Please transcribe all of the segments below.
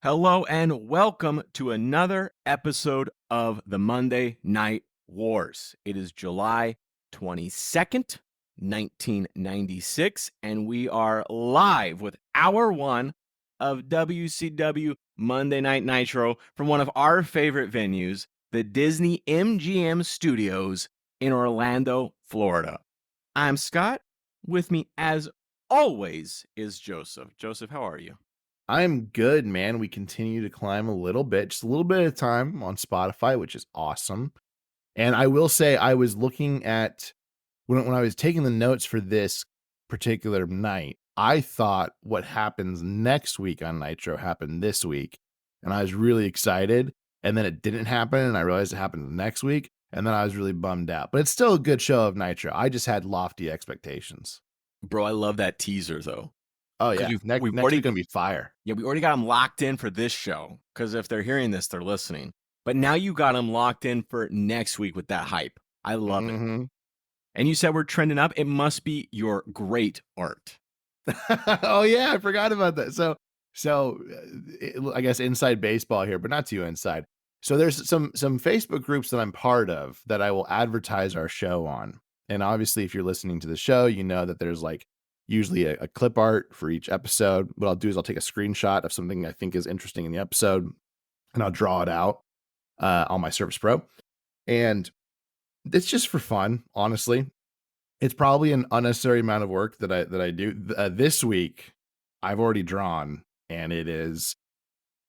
Hello and welcome to another episode of the Monday Night Wars. It is July 22nd, 1996, and we are live with hour one of WCW Monday Night Nitro from one of our favorite venues, the Disney MGM Studios in Orlando, Florida. I'm Scott. With me, as always, is Joseph. Joseph, how are you? I'm good, man. We continue to climb a little bit, just a little bit at a time on Spotify, which is awesome. And I will say, I was looking at when I was taking the notes for this particular night, I thought what happens next week on Nitro happened this week. And I was really excited. And then it didn't happen. And I realized it happened next week. And then I was really bummed out. But it's still a good show of Nitro. I just had lofty expectations. Bro, I love that teaser though. Oh, Because yeah. we've Next already week gonna be fire. we already got them locked in for this show. Because if they're hearing this, they're listening. But now you got them locked in for next week with that hype. I love it. Hmm. And you said we're trending up. It must be your great art. Oh, yeah, I forgot about that. I guess inside baseball here, but not too inside. So there's some Facebook groups that I'm part of that I will advertise our show on. And obviously, if you're listening to the show, you know that there's like usually a clip art for each episode. What I'll do is I'll take a screenshot of something I think is interesting in the episode, and I'll draw it out on my Surface Pro. And it's just for fun, honestly. It's probably an unnecessary amount of work that I do. This week, I've already drawn, and it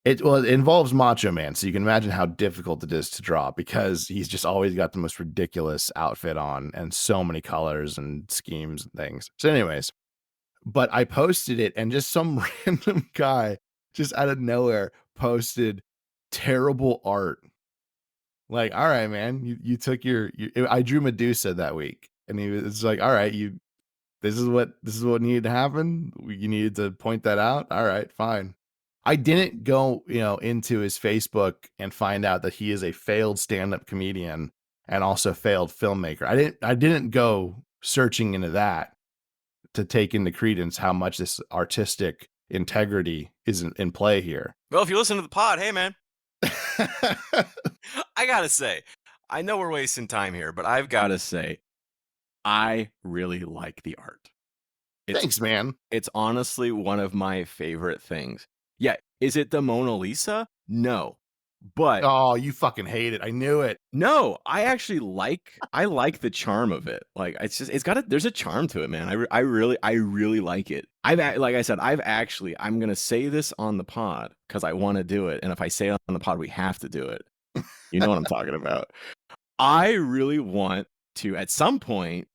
involves Macho Man, so you can imagine how difficult it is to draw because he's just always got the most ridiculous outfit on and so many colors and schemes and things. So anyways, but I posted it, and just some random guy just out of nowhere posted terrible art. Like, all right, man, you took I drew Medusa that week, and he was like, all right, this is what needed to happen. You needed to point that out. All right, fine. I didn't go, into his Facebook and find out that he is a failed stand-up comedian and also failed filmmaker. I didn't go searching into that to take into credence how much this artistic integrity is in play here. Well, if you listen to the pod, hey man, I gotta say, I know we're wasting time here, but I've gotta say, I really like the art. It's Thanks, man. it's honestly one of my favorite things. Yeah, is it the Mona Lisa? No. But Oh, you fucking hate it. I knew it. no, I like the charm of it. Like there's a charm to it, man. I really like it. Like I said, I'm gonna say this on the pod because I want to do it, and if I say it on the pod, we have to do it. You know what I'm talking about. I really want to at some point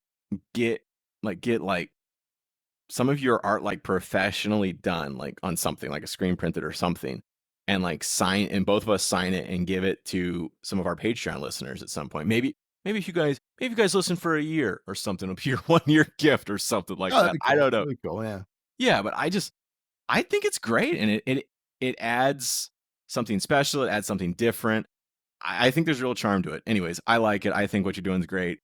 get some of your art like professionally done, like on something like a screen printed or something, and like sign and both of us sign it and give it to some of our Patreon listeners at some point. Maybe if you guys listen for a year or something, it'll be your 1 year gift or something like Oh, that'd that. be I cool. don't know. That'd be cool, yeah. Yeah, but I think it's great, and it adds something special. It adds something different. I think there's real charm to it. Anyways, I like it. I think what you're doing is great.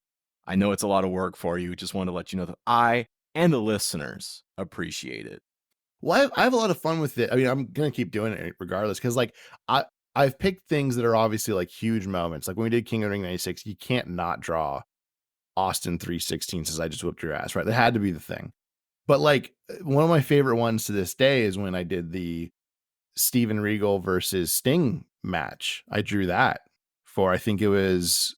I know it's a lot of work for you. Just wanted to let you know that I and the listeners appreciate it. Well, I have a lot of fun with it. I mean, I'm gonna keep doing it regardless because, like, I've picked things that are obviously like huge moments. Like when we did King of the Ring '96, you can't not draw Austin 316 says I just whooped your ass, right? That had to be the thing. But like one of my favorite ones to this day is when I did the Steven Regal versus Sting match. I drew that for I think it was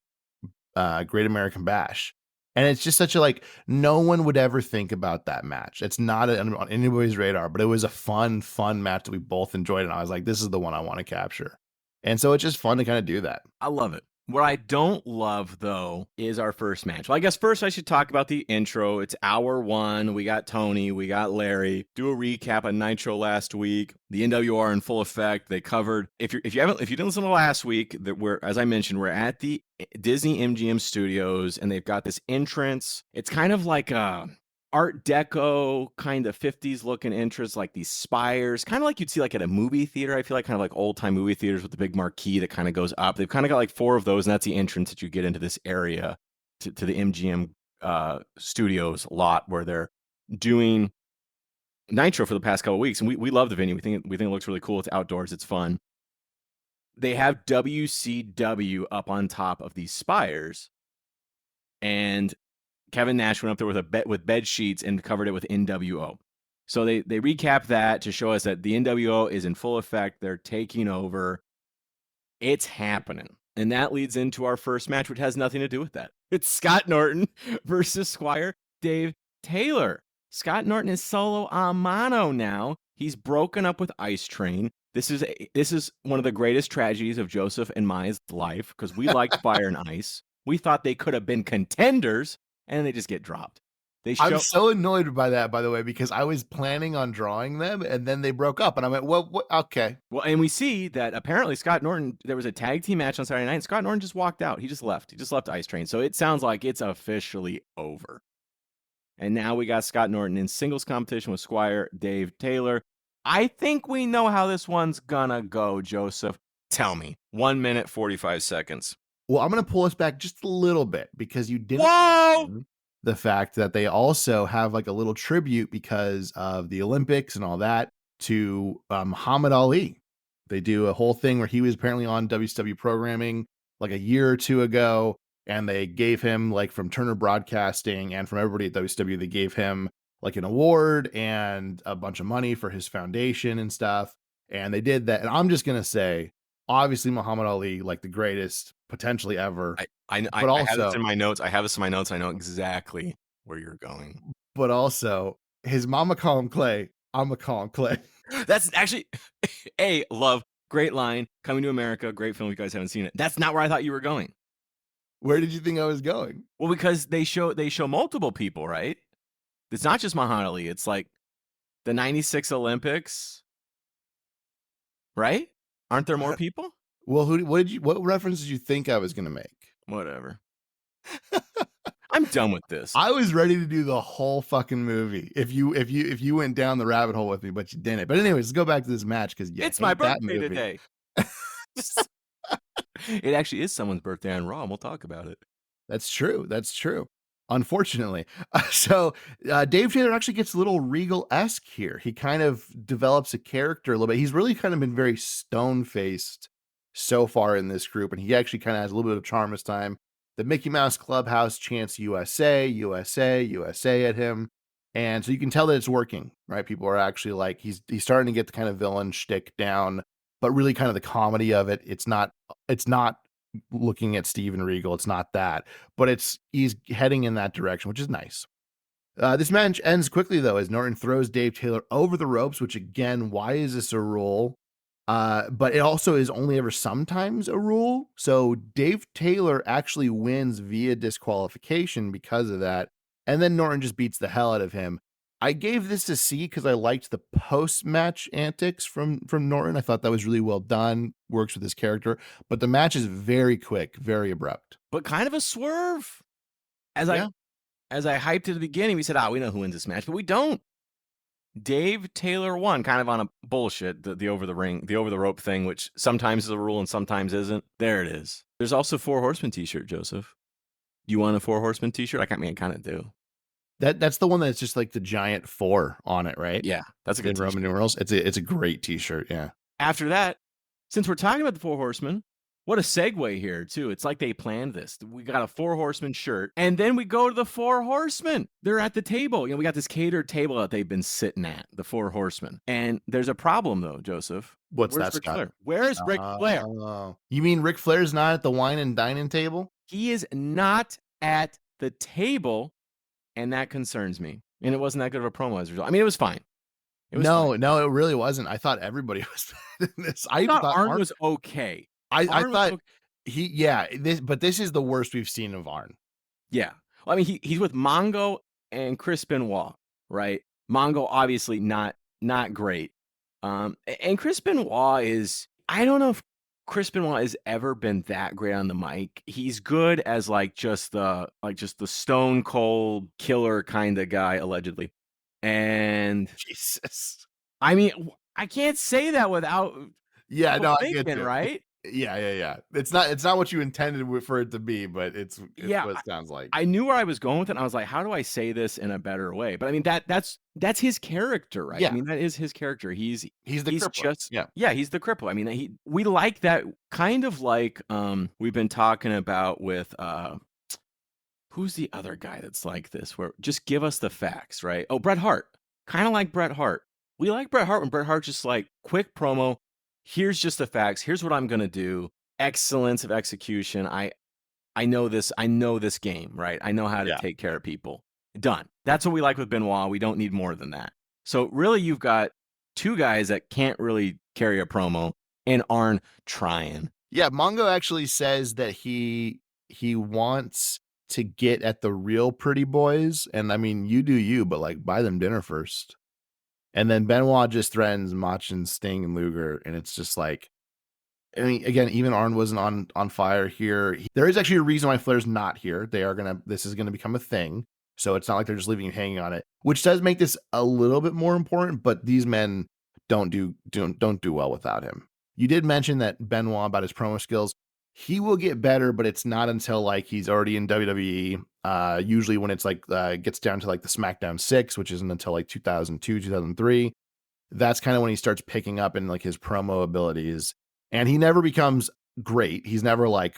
Great American Bash. And it's just such a like no one would ever think about that match. It's not on anybody's radar, but it was a fun match that we both enjoyed. And I was like, this is the one I want to capture. And so it's just fun to kind of do that. I love it. What I don't love, though, is our first match. Well, I guess first I should talk about the intro. It's hour one. We got Tony. We got Larry. Do a recap of Nitro last week. The NWR in full effect. They covered. If you didn't listen to last week, that we're, as I mentioned, we're at the Disney MGM Studios, and they've got this entrance. It's kind of like a Art Deco kind of 50s looking entrance, like these spires, kind of like you'd see like at a movie theater. I feel like kind of like old time movie theaters with the big marquee that kind of goes up. They've kind of got like four of those, and that's the entrance that you get into this area to the MGM studios lot where they're doing Nitro for the past couple weeks, and we love the venue. We think it looks really cool. It's outdoors. It's fun. They have WCW up on top of these spires, and Kevin Nash went up there with bed sheets and covered it with NWO. So they recap that to show us that the NWO is in full effect. They're taking over. It's happening. And that leads into our first match, which has nothing to do with that. It's Scott Norton versus Squire Dave Taylor. Scott Norton is solo a mano now. He's broken up with Ice Train. This is one of the greatest tragedies of Joseph and my life, because we liked Fire and Ice. We thought they could have been contenders, and they just get dropped. I'm so annoyed by that, by the way, because I was planning on drawing them, and then they broke up, and I went, well, what? Okay. Well, and we see that apparently Scott Norton, there was a tag team match on Saturday night, and Scott Norton just walked out. He just left. He just left Ice Train. So it sounds like it's officially over. And now we got Scott Norton in singles competition with Squire Dave Taylor. I think we know how this one's gonna go, Joseph. Tell me. 1 minute, 45 seconds. Well, I'm going to pull us back just a little bit, because you didn't Whoa! the fact that they also have like a little tribute because of the Olympics and all that to Muhammad Ali. They do a whole thing where he was apparently on WCW programming like a year or two ago, and they gave him, like, from Turner Broadcasting and from everybody at WCW, they gave him like an award and a bunch of money for his foundation and stuff. And they did that. And I'm just going to say, obviously, Muhammad Ali, like the greatest potentially ever. I But have this also, in my notes. I have this in my notes. I know exactly where you're going. but also, his mama call him Clay. I'ma call him Clay. That's actually, love, great line. Coming to America, great film. You guys haven't seen it. That's not where I thought you were going. Where did you think I was going? Well, because they show multiple people, right? It's not just Muhammad Ali. It's like the '96 Olympics, right? Aren't there more people? Well, what reference did you think I was gonna make? Whatever. I'm done with this. I was ready to do the whole fucking movie if you went down the rabbit hole with me, but you didn't. But anyways, let's go back to this match, because It's my birthday today. It actually is someone's birthday on Raw, and we'll talk about it. That's true. That's true. Unfortunately. So Dave Taylor actually gets a little Regal-esque here. He kind of develops a character a little bit. He's really kind of been very stone-faced so far in this group, and he actually kind of has a little bit of charm this time. The Mickey Mouse Clubhouse chants USA, USA, USA at him. And so you can tell that it's working, right? People are actually like, he's starting to get the kind of villain shtick down, but really kind of the comedy of it. It's not looking at Steven Regal. It's not that, but he's heading in that direction, which is nice. This match ends quickly, though, as Norton throws Dave Taylor over the ropes, which, again, why is this a rule? But it also is only ever sometimes a rule. So Dave Taylor actually wins via disqualification because of that. And then Norton just beats the hell out of him. I gave this a C because I liked the post-match antics from Norton. I thought that was really well done, works with his character. But the match is very quick, very abrupt. But kind of a swerve. As I hyped at the beginning, we said, we know who wins this match, but we don't. Dave Taylor won, kind of on a bullshit, the over the rope thing, which sometimes is a rule and sometimes isn't. There it is. There's also 4 Horsemen t-shirt, Joseph. You want a 4 Horsemen t-shirt? I kind of do. That's the one that's just like the giant 4 on it, right? Yeah, that's a good in Roman numerals. It's a great t-shirt, yeah. After that, since we're talking about the 4 Horsemen, what a segue here, too. It's like they planned this. We got a 4 Horsemen shirt, and then we go to the 4 Horsemen. They're at the table. We got this catered table that they've been sitting at, the 4 Horsemen. And there's a problem, though, Joseph. Where's that, Scott? Flair? Where's Ric Flair? You mean Ric Flair's not at the wine and dining table? He is not at the table, and that concerns me. And it wasn't that good of a promo as a result. I mean, it was fine. No, it really wasn't. I thought everybody was bad in this. I thought Arn was okay. I thought this is the worst we've seen of Arn. Yeah. Well, I mean, he's with Mongo and Chris Benoit, right? Mongo obviously not great. And Chris Benoit is, I don't know if Chris Benoit has ever been that great on the mic. He's good as just the stone cold killer kind of guy, allegedly. And Jesus. I mean, I can't say that without I get you. right? Yeah. It's not what you intended for it to be, but it's Yeah, what it sounds like. I knew where I was going with it, and I was like, "How do I say this in a better way?" But I mean, that's his character, right? I Yeah, mean, that is his character. he's the He's crippler. just Yeah. yeah, he's the cripple. I mean, we like that kind of like we've been talking about with who's the other guy that's like this? Where just give us the facts, right? Oh, Bret Hart. Kind of like Bret Hart. We like Bret Hart when Bret Hart just like quick promo. Here's just the facts. Here's what I'm gonna do. Excellence of execution. I know this. I know this game, right? I know how to Yeah. take care of people. Done. That's what we like with Benoit. We don't need more than that. So really, you've got two guys that can't really carry a promo and aren't trying. Yeah, Mongo actually says that he wants to get at the real pretty boys, and I mean, you do you, but, like, buy them dinner first. And then Benoit just threatens Mach and Sting and Luger, and it's just like I mean, again, even Arn wasn't on fire here. There is actually a reason why Flair's not here. This is gonna become a thing, so it's not like they're just leaving you hanging on it, which does make this a little bit more important, but these men don't do well without him. You did mention that Benoit about his promo skills. He will get better, but it's not until, like, he's already in WWE, usually when it's, like, gets down to, like, the SmackDown 6, which isn't until, like, 2002, 2003. That's kinda when he starts picking up in, like, his promo abilities, and he never becomes great. He's never like,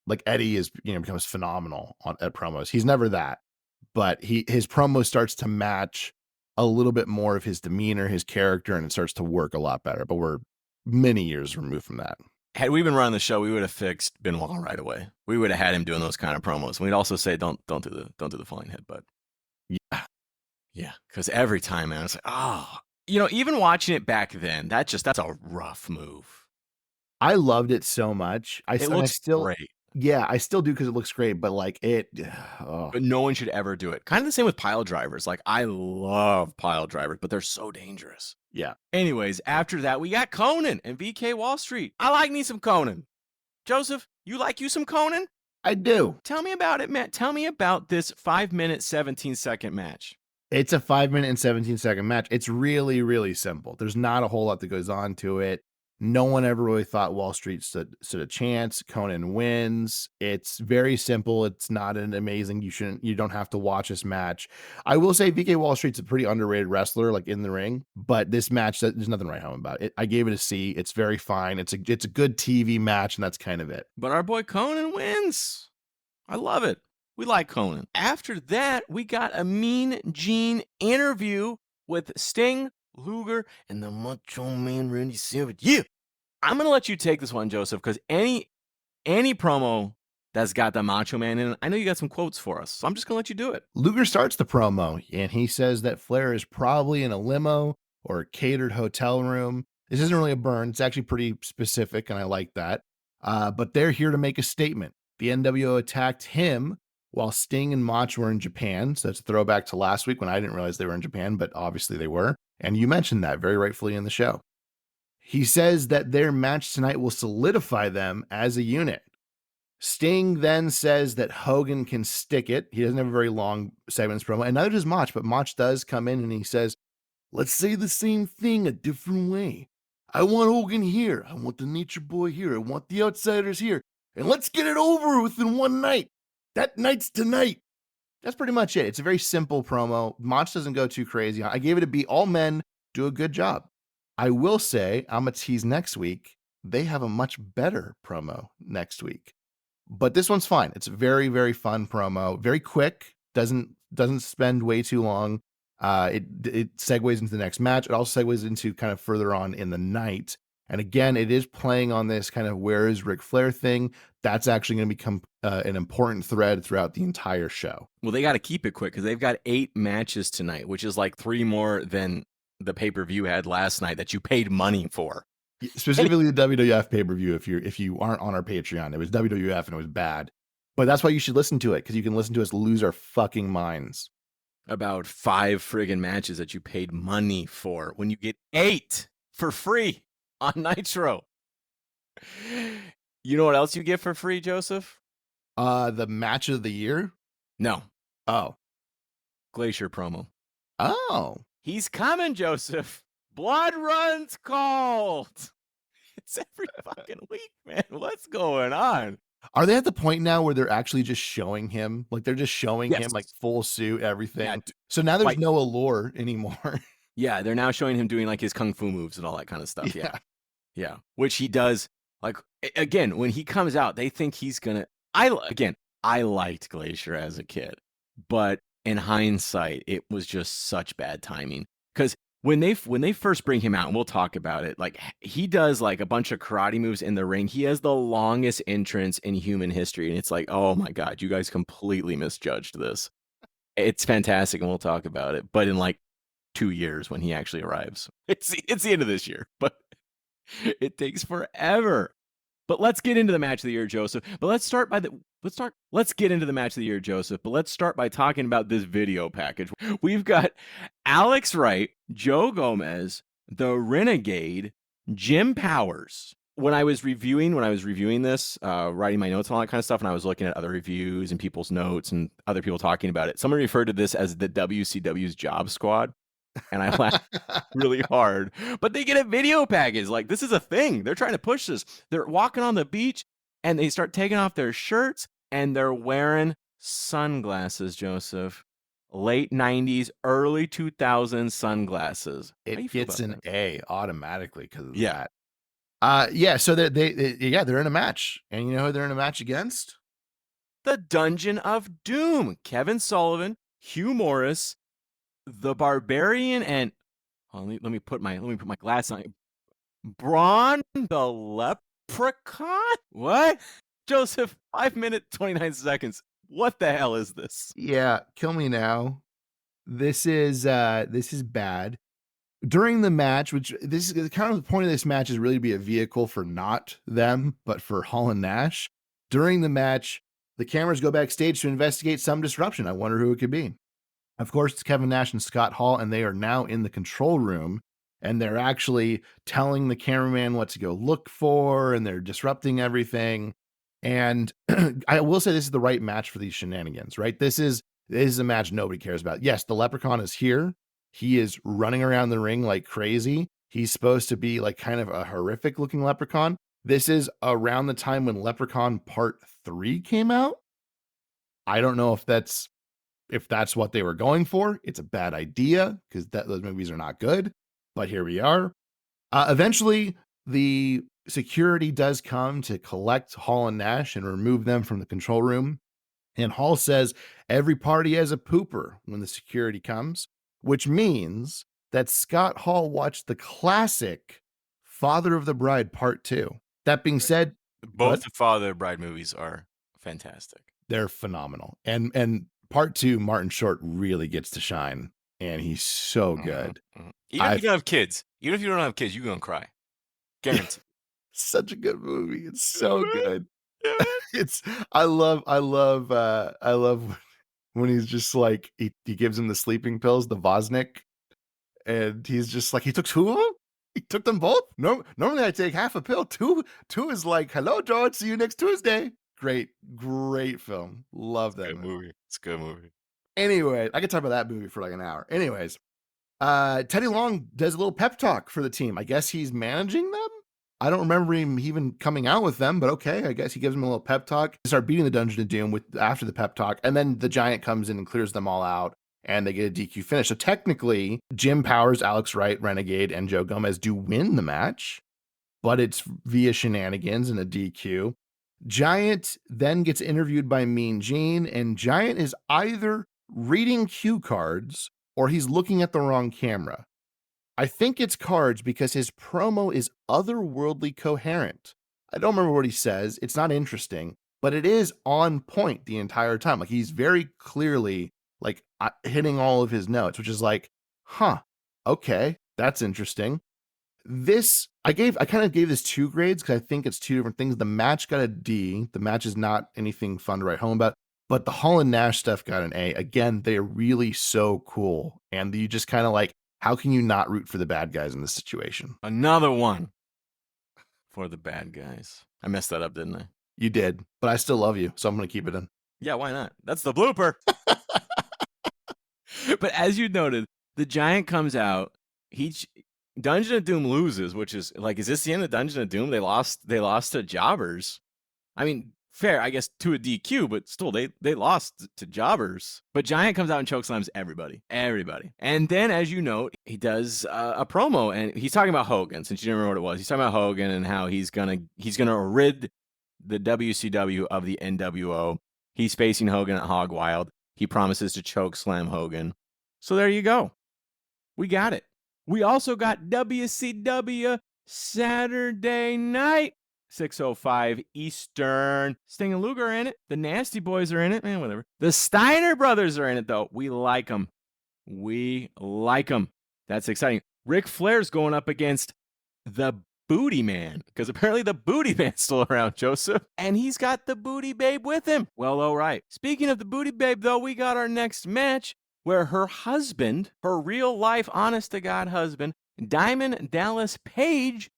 like Eddie becomes phenomenal at promos. He's never that, but his promo starts to match a little bit more of his demeanor, his character, and it starts to work a lot better, but we're many years removed from that. Had we been running the show, we would have fixed Benoit right away. We would have had him doing those kind of promos. And we'd also say, don't do the flying headbutt. Yeah. Yeah, because every time, man, it's like, oh, even watching it back then, that's a rough move. I loved it so much. It I looks still great, yeah, I still do because it looks great, but, like, oh, but no one should ever do it. Kind of the same with pile drivers. Like, I love pile drivers, but they're so dangerous. yeah. Anyways, after that, we got Conan and VK Wall Street. I like me some Conan. Joseph, you like you some Conan? I do. Tell me about it, Matt. Tell me about this 5 minute, 17-second match. It's a 5 minute and 17-second match. It's really, really simple. There's not a whole lot that goes on to it. No one ever really thought Wall Street stood a chance. Conan wins. It's very simple. It's not an amazing. You don't have to watch this match. I will say VK Wall Street's a pretty underrated wrestler, like in the ring. But this match, there's nothing right home about it. I gave it a C. It's very fine. It's a good TV match, and that's kind of it. But our boy Conan wins. I love it. We like Conan. After that, we got a Mean Gene interview with Sting, Luger, and the Macho Man Randy Savage. Yeah, I'm gonna let you take this one, Joseph, because any promo that's got the Macho Man in it, I know you got some quotes for us, so I'm just gonna let you do it. Luger starts the promo, and he says that Flair is probably in a limo or a catered hotel room. This isn't really a burn. It's actually pretty specific, and I like that. But they're here to make a statement. The NWO attacked him while Sting and Mach were in Japan. So it's a throwback to last week when I didn't realize they were in Japan, but obviously they were. And you mentioned that very rightfully in the show. He says that their match tonight will solidify them as a unit. Sting then says that Hogan can stick it. He doesn't have a very long segments promo, and neither does Mach, but Mach does come in and he says, let's say the same thing a different way. I want Hogan here. I want the Nature Boy here. I want the Outsiders here. And let's get it over with in one night. That night's tonight. That's pretty much it. It's a very simple promo. Mach doesn't go too crazy. I gave it a B. All men do a good job. I will say, I'm going to tease next week. They have a much better promo next week. But this one's fine. It's a very, very fun promo. Very quick. Doesn't spend way too long. It segues into the next match. It also segues into kind of further on in the night. And again, it is playing on this kind of where is Ric Flair thing. That's actually going to become an important thread throughout the entire show. Well, they got to keep it quick because they've got 8 matches tonight, which is like 3 more than the pay-per-view had last night that you paid money for. Specifically the WWF pay-per-view. If you aren't on our Patreon, it was WWF and it was bad. But that's why you should listen to it, because you can listen to us lose our fucking minds about 5 friggin' matches that you paid money for when you get 8 for free on Nitro. You know what else you get for free, Joseph? The match of the year? No. Oh. Glacier promo. Oh. He's coming, Joseph. Blood runs cold. It's every fucking week, man. What's going on? Are they at the point now where they're actually just showing him? Like, they're just showing him, Yes. like, full suit, Yeah. everything? So now there's Like, no allure anymore. yeah, they're now showing him doing like his kung fu moves and all that kind of stuff. Yeah. Yeah. Yeah. Which he does. Like, again, when he comes out, they think he's going to. Again, I liked Glacier as a kid, but in hindsight, it was just such bad timing. Because when they first bring him out, and we'll talk about it, like he does like a bunch of karate moves in the ring. He has the longest entrance in human history, and it's like, oh my god, you guys completely misjudged this. It's fantastic, and we'll talk about it. But in like 2 years when he actually arrives, it's the end of this year, but it takes forever. But let's get into the match of the year, Joseph. But let's get into the match of the year, Joseph. But let's start by talking about this video package. We've got Alex Wright, Joe Gomez, the Renegade, Jim Powers. When I was reviewing this, writing my notes and all that kind of stuff, and I was looking at other reviews and people's notes and other people talking about it, someone referred to this as the WCW's Job Squad. And I laughed really hard. But they get a video package. Like, this is a thing. They're trying to push this. They're walking on the beach and they start taking off their shirts and they're wearing sunglasses, Joseph. Late 90s, early 2000s sunglasses. How do you It feel gets about an that? A automatically because of Yeah. that. Yeah, so they're in a match. And you know who they're in a match against? The Dungeon of Doom. Kevin Sullivan, Hugh Morris, the Barbarian, and let me put my glass on. Braun the Leprechaun? What? Joseph, 5 minutes, 29 seconds. What the hell is this? Yeah, kill me now. This is bad. During the match, which this is kind of the point of this match is really to be a vehicle for not them, but for Hall and Nash. During the match, the cameras go backstage to investigate some disruption. I wonder who it could be. Of course, it's Kevin Nash and Scott Hall, and they are now in the control room, and they're actually telling the cameraman what to go look for, and they're disrupting everything. And I will say this is the right match for these shenanigans, right? This is a match nobody cares about. Yes, the Leprechaun is here. He is running around the ring like crazy. He's supposed to be like kind of a horrific looking leprechaun. This is around the time when Leprechaun Part 3 came out. I don't know if that's what they were going for. It's a bad idea because those movies are not good, but here we are. Eventually, the security does come to collect Hall and Nash and remove them from the control room. And Hall says every party has a pooper when the security comes, which means that Scott Hall watched the classic Father of the Bride Part 2. That being said, Both the Father of Bride movies are fantastic. they're phenomenal. And Part 2, Martin Short really gets to shine, and he's so good. Even if you don't have kids, you're going to cry. Guaranteed. Such a good movie. It's so good. Yeah, man. It's I love when he's just like he gives him the sleeping pills, the Vosnik, and he's just like, he took two of them? He took them both? No, normally I take half a pill. Two is like, hello, George, see you next Tuesday. Great film. Love that Good movie. It's a good movie. Anyway, I could talk about that movie for like an hour. Anyways, Teddy Long does a little pep talk for the team. I guess he's managing them. I don't remember him even coming out with them, but okay, I guess he gives them a little pep talk. They start beating the Dungeon of Doom after the pep talk, and then the Giant comes in and clears them all out, and they get a DQ finish. So technically, Jim Powers, Alex Wright, Renegade, and Joe Gomez do win the match, but it's via shenanigans and a DQ. Giant then gets interviewed by Mean Gene, and Giant is either reading cue cards or he's looking at the wrong camera. I think it's cards because his promo is otherworldly coherent. I don't remember what he says. It's not interesting, but it is on point the entire time. Like he's very clearly like hitting all of his notes, which is like, huh, okay, that's interesting. I kind of gave this 2 grades because I think it's 2 different things. The match got a D. The match is not anything fun to write home about, but the Hall and Nash stuff got an A. Again, they're really so cool. And you just kind of like, how can you not root for the bad guys in this situation? Another one for the bad guys. I messed that up, didn't I? You did, but I still love you, so I'm going to keep it in. Yeah, why not? That's the blooper. But as you noted, the Giant comes out. Dungeon of Doom loses, which is like, is this the end of Dungeon of Doom? They lost to Jobbers. I mean, fair, I guess, to a DQ, but still, they lost to Jobbers. But Giant comes out and chokeslams everybody, and then, as you note, he does a promo, and he's talking about Hogan. Since you didn't remember what it was, he's talking about Hogan and how he's gonna rid the WCW of the NWO. He's facing Hogan at Hog Wild. He promises to chokeslam Hogan. So there you go. We got it. We also got WCW Saturday night. 6:05 Eastern. Sting and Luger are in it. The Nasty Boys are in it. Man, whatever. The Steiner brothers are in it, though. We like them. That's exciting. Ric Flair's going up against the Booty Man, because apparently the Booty Man's still around, Joseph, and he's got the Booty Babe with him. Well, all right. Speaking of the Booty Babe, though, we got our next match where her husband, her real life, honest to God husband, Diamond Dallas Page,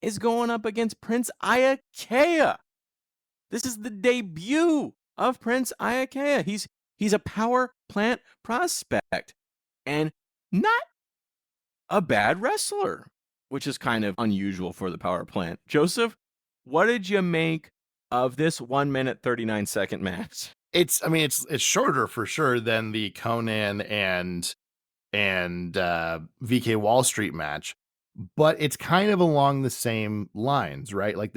is going up against Prince Iaukea. This is the debut of Prince Iaukea. He's a power plant prospect and not a bad wrestler, which is kind of unusual for the power plant. Joseph, what did you make of this 1 minute 39-second match? It's shorter for sure than the Conan and VK Wall Street match, but it's kind of along the same lines, right? Like,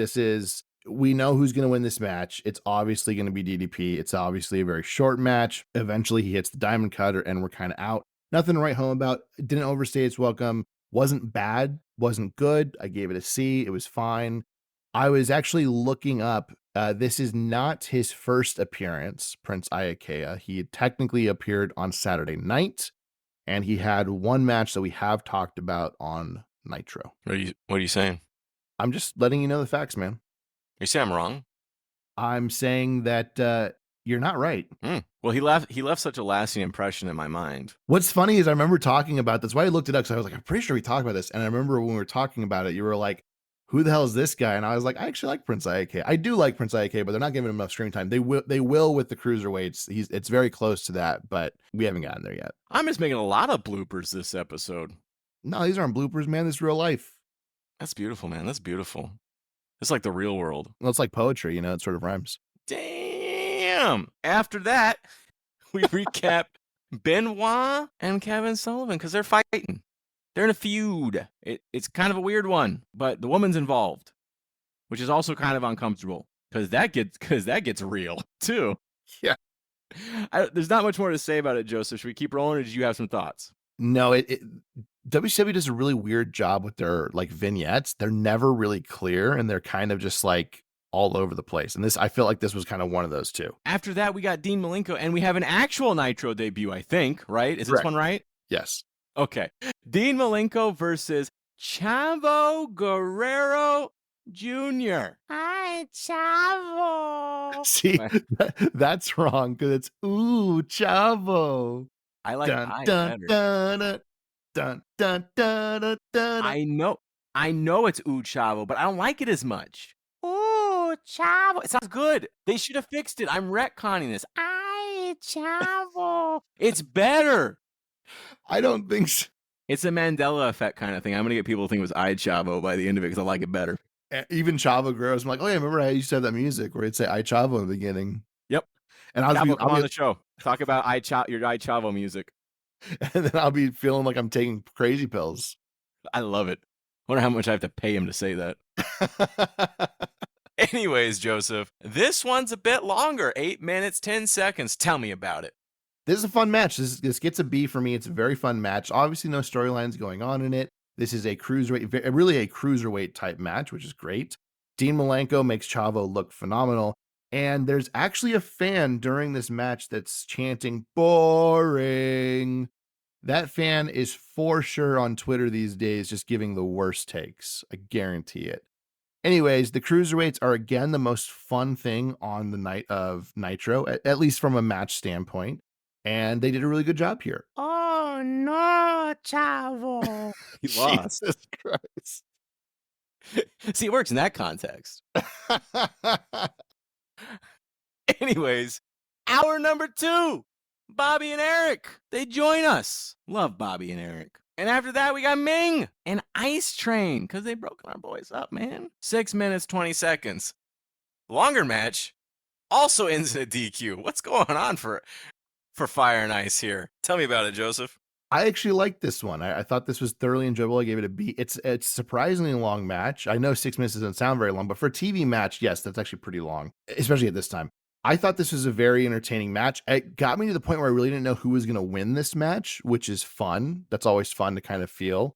we know who's going to win this match. It's obviously going to be DDP. It's obviously a very short match. Eventually he hits the diamond cutter and we're kind of out. Nothing to write home about. Didn't overstay its welcome. Wasn't bad. Wasn't good. I gave it a C. It was fine. I was actually looking up. This is not his first appearance, Prince Iaukea. He had technically appeared on Saturday night, and he had one match that we have talked about on Nitro. What are you saying? I'm just letting you know the facts, man. You say I'm wrong? I'm saying that you're not right. Well, he left such a lasting impression in my mind. What's funny is I remember talking about this. Why I looked it up, because I was like, I'm pretty sure we talked about this. And I remember when we were talking about it, you were like, who the hell is this guy? And I was like, I actually like Prince Iaukea. I do like Prince Iaukea, but they're not giving him enough screen time. They will with the cruiserweights. It's very close to that, but we haven't gotten there yet. I'm just making a lot of bloopers this episode. No, these aren't bloopers, man. This is real life. That's beautiful, man. That's beautiful. It's like the real world. Well, it's like poetry, it sort of rhymes. Damn. After that, we recap Benoit and Kevin Sullivan, because they're fighting. They're in a feud. It's kind of a weird one, but the woman's involved, which is also kind of uncomfortable, because that gets real too. Yeah. There's not much more to say about it, Joseph. Should we keep rolling, or did you have some thoughts? No, WCW does a really weird job with their vignettes. They're never really clear, and they're kind of just like all over the place. And I feel like this was kind of one of those too. After that, we got Dean Malenko, and we have an actual Nitro debut, I think, right? Is this one right? Yes. Okay. Dean Malenko versus Chavo Guerrero Jr. Hi, Chavo. See, that's wrong, because it's ooh, Chavo. I like dun, I dun, better. Dun, dun, dun, dun, dun. I know it's ooh, Chavo, but I don't like it as much. Ooh, Chavo. It sounds good. They should have fixed it. I'm retconning this. Hi, Chavo. It's better. I don't think so. It's a Mandela effect kind of thing. I'm going to get people to think it was I Chavo by the end of it, because I like it better. Even Chavo Guerrero's, I'm like, oh yeah, remember I used to have that music where it'd say I Chavo in the beginning. Yep. And I'll come on the show. Talk about your I Chavo music. And then I'll be feeling like I'm taking crazy pills. I love it. Wonder how much I have to pay him to say that. Anyways, Joseph, this one's a bit longer. 8 minutes, 10 seconds. Tell me about it. This is a fun match. This gets a B for me. It's a very fun match. Obviously, no storylines going on in it. This is a cruiserweight, really a cruiserweight type match, which is great. Dean Malenko makes Chavo look phenomenal. And there's actually a fan during this match that's chanting boring. That fan is for sure on Twitter these days, just giving the worst takes. I guarantee it. Anyways, the cruiserweights are again the most fun thing on the night of Nitro, at least from a match standpoint. And they did a really good job here. Oh no, Chavo. He lost. Jesus Christ. See, it works in that context. Anyways, hour number 2. Bobby and Eric. They join us. Love Bobby and Eric. And after that, we got Ming and Ice Train because they broken our boys up, man. 6 minutes, 20 seconds. Longer match also ends in a DQ. What's going on for Fire and Ice here? Tell me about it, Joseph. I actually liked this one. I thought this was thoroughly enjoyable. I gave it a B. It's surprisingly long match. I know 6 minutes doesn't sound very long, but for a TV match, yes, that's actually pretty long, especially at this time. I thought this was a very entertaining match. It got me to the point where I really didn't know who was going to win this match, which is fun. That's always fun to kind of feel.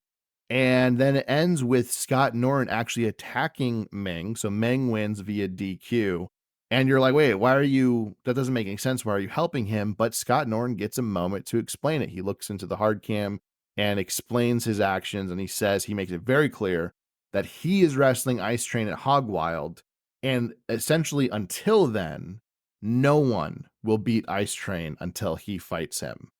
And then it ends with Scott Norton actually attacking Meng. So Meng wins via DQ. And you're like, wait, why are you? That doesn't make any sense. Why are you helping him? But Scott Norton gets a moment to explain it. He looks into the hard cam and explains his actions. And he says, he makes it very clear that he is wrestling Ice Train at Hog Wild. And essentially, until then, no one will beat Ice Train until he fights him.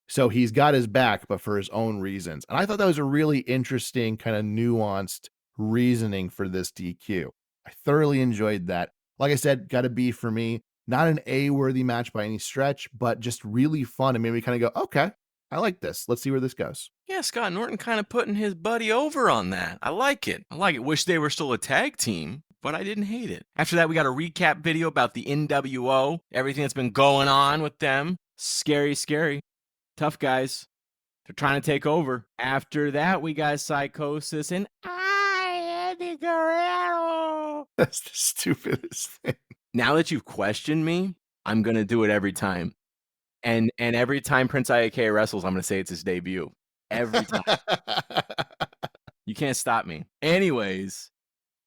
So he's got his back, but for his own reasons. And I thought that was a really interesting, kind of nuanced reasoning for this DQ. I thoroughly enjoyed that. Like I said, got a B for me. Not an A-worthy match by any stretch, but just really fun. And made me kind of go, okay, I like this. Let's see where this goes. Yeah, Scott Norton kind of putting his buddy over on that. I like it. I like it. Wish they were still a tag team, but I didn't hate it. After that, we got a recap video about the NWO, everything that's been going on with them. Scary, scary. Tough guys. They're trying to take over. After that, we got Psychosis and Eddie Guerrero. That's the stupidest thing. Now that you've questioned me, I'm going to do it every time. And every time Prince Iake wrestles, I'm going to say it's his debut. Every time. You can't stop me. Anyways,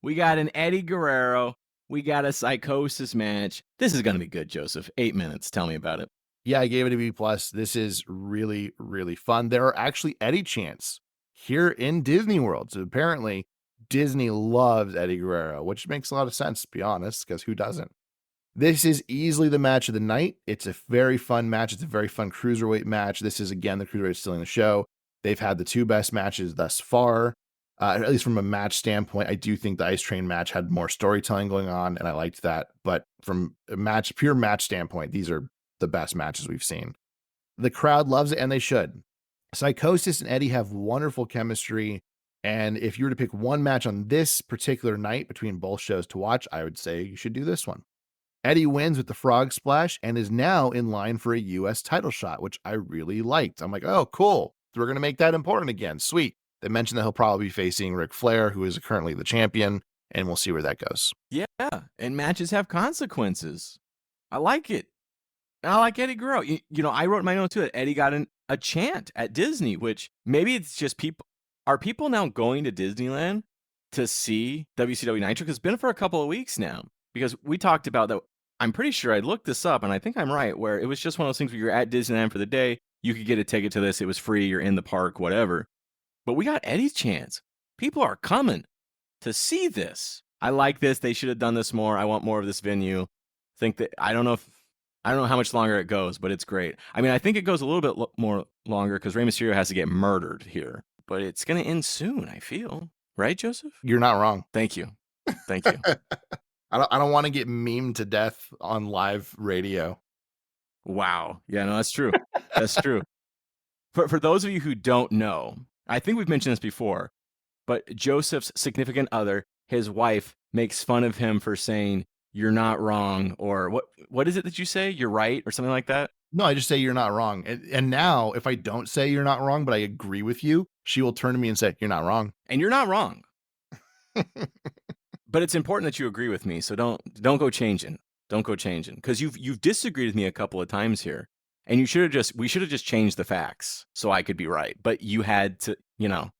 we got an Eddie Guerrero. We got a Psychosis match. This is going to be good, Joseph. 8 minutes. Tell me about it. Yeah, I gave it a B+. This is really, really fun. There are actually Eddie chants here in Disney World. So apparently Disney loves Eddie Guerrero, which makes a lot of sense, to be honest, because who doesn't? This is easily the match of the night. It's a very fun match. It's a very fun cruiserweight match. This is, again, the cruiserweight stealing the show. They've had the two best matches thus far, at least from a match standpoint. I do think the Ice Train match had more storytelling going on, and I liked that. But from a pure match standpoint, these are the best matches we've seen. The crowd loves it, and they should. Psychosis and Eddie have wonderful chemistry. And if you were to pick one match on this particular night between both shows to watch, I would say you should do this one. Eddie wins with the frog splash and is now in line for a US title shot, which I really liked. I'm like, oh, cool. We're going to make that important again. Sweet. They mentioned that he'll probably be facing Ric Flair, who is currently the champion, and we'll see where that goes. Yeah, and matches have consequences. I like it. And I like Eddie Guerrero. You know, I wrote in my note too that Eddie got a chant at Disney, which maybe it's just people. Are people now going to Disneyland to see WCW Nitro? Because it's been for a couple of weeks now. Because we talked about that. I'm pretty sure I looked this up, and I think I'm right, where it was just one of those things where you're at Disneyland for the day. You could get a ticket to this. It was free. You're in the park, whatever. But we got Eddie's chance. People are coming to see this. I like this. They should have done this more. I want more of this venue. Think that I don't know how much longer it goes, but it's great. I mean, I think it goes a little bit more longer because Rey Mysterio has to get murdered here. But it's going to end soon, I feel. Right, Joseph? You're not wrong. Thank you. Thank you. I don't want to get memed to death on live radio. Wow. Yeah, no, that's true. That's true. For those of you who don't know, I think we've mentioned this before, but Joseph's significant other, his wife, makes fun of him for saying, "You're not wrong," or what is it that you say? "You're right," or something like that? No, I just say you're not wrong. And now, if I don't say you're not wrong, but I agree with you, she will turn to me and say, "You're not wrong." And you're not wrong. But it's important that you agree with me, so don't go changing. Don't go changing. Because you've disagreed with me a couple of times here. And we should have just changed the facts so I could be right. But you had to, the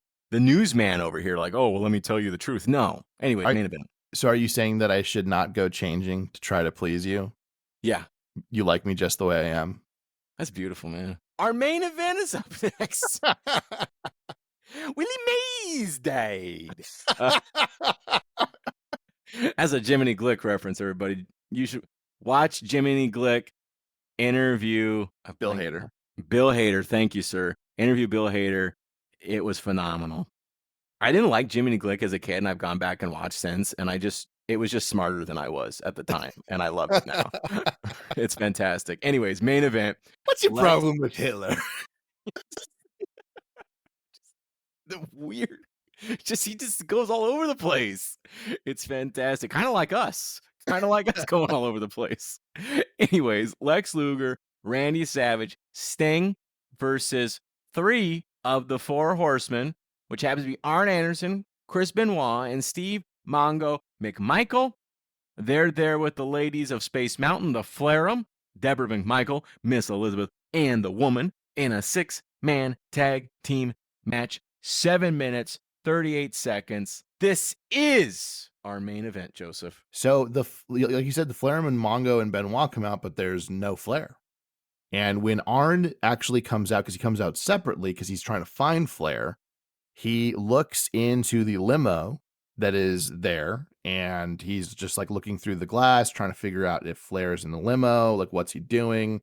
newsman over here, like, oh, well, let me tell you the truth. No. Anyway, main event. So are you saying that I should not go changing to try to please you? Yeah. You like me just the way I am? That's beautiful, man. Our main event is up next. Willie Mays died. As a Jiminy Glick reference, everybody, you should watch Jiminy Glick interview Bill Hader. Bill Hader, thank you, sir. Interview Bill Hader. It was phenomenal. I didn't like Jiminy Glick as a kid, and I've gone back and watched since, and it was just smarter than I was at the time, and I love it now. It's fantastic. Anyways, main event. What's your problem with Hitler? The weird just he just goes all over the place. It's fantastic. Kinda like us. Kinda like us going all over the place. Anyways, Lex Luger, Randy Savage, Sting versus 3 of the 4 Horsemen, which happens to be Arn Anderson, Chris Benoit, and Steve Mongo McMichael. They're there with the ladies of Space Mountain, the Flare'em, Deborah McMichael, Miss Elizabeth, and the Woman in a 6-man tag team match. 7 minutes, 38 seconds. This is our main event, Joseph. So like you said, the Flairman, Mongo, and Benoit come out, but there's no Flair. And when Arn actually comes out, because he comes out separately because he's trying to find Flair, he looks into the limo that is there, and he's just like looking through the glass, trying to figure out if Flair is in the limo, like what's he doing.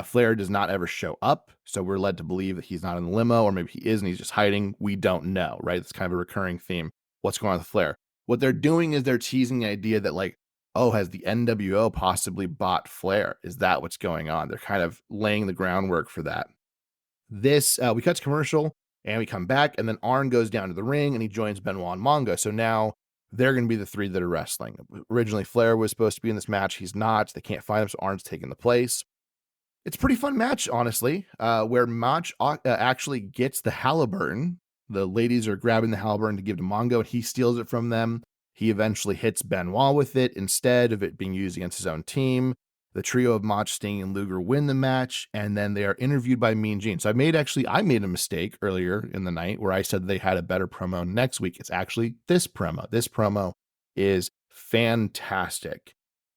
Flair does not ever show up, so we're led to believe that he's not in the limo, or maybe he is and he's just hiding. We don't know, right? It's kind of a recurring theme. What's going on with Flair? What they're doing is they're teasing the idea that, like, oh, has the NWO possibly bought Flair? Is that what's going on? They're kind of laying the groundwork for that. This, we cut to commercial and we come back, and then Arn goes down to the ring and he joins Benoit and Mongo. So now they're going to be the 3 that are wrestling. Originally, Flair was supposed to be in this match. He's not. They can't find him, so Arn's taking the place. It's a pretty fun match, honestly, where Mach actually gets the Halliburton. The ladies are grabbing the Halliburton to give to Mongo, and he steals it from them. He eventually hits Benoit with it instead of it being used against his own team. The trio of Mach, Sting, and Luger win the match, and then they are interviewed by Mean Gene. So I made a mistake earlier in the night where I said they had a better promo next week. It's actually this promo. This promo is fantastic.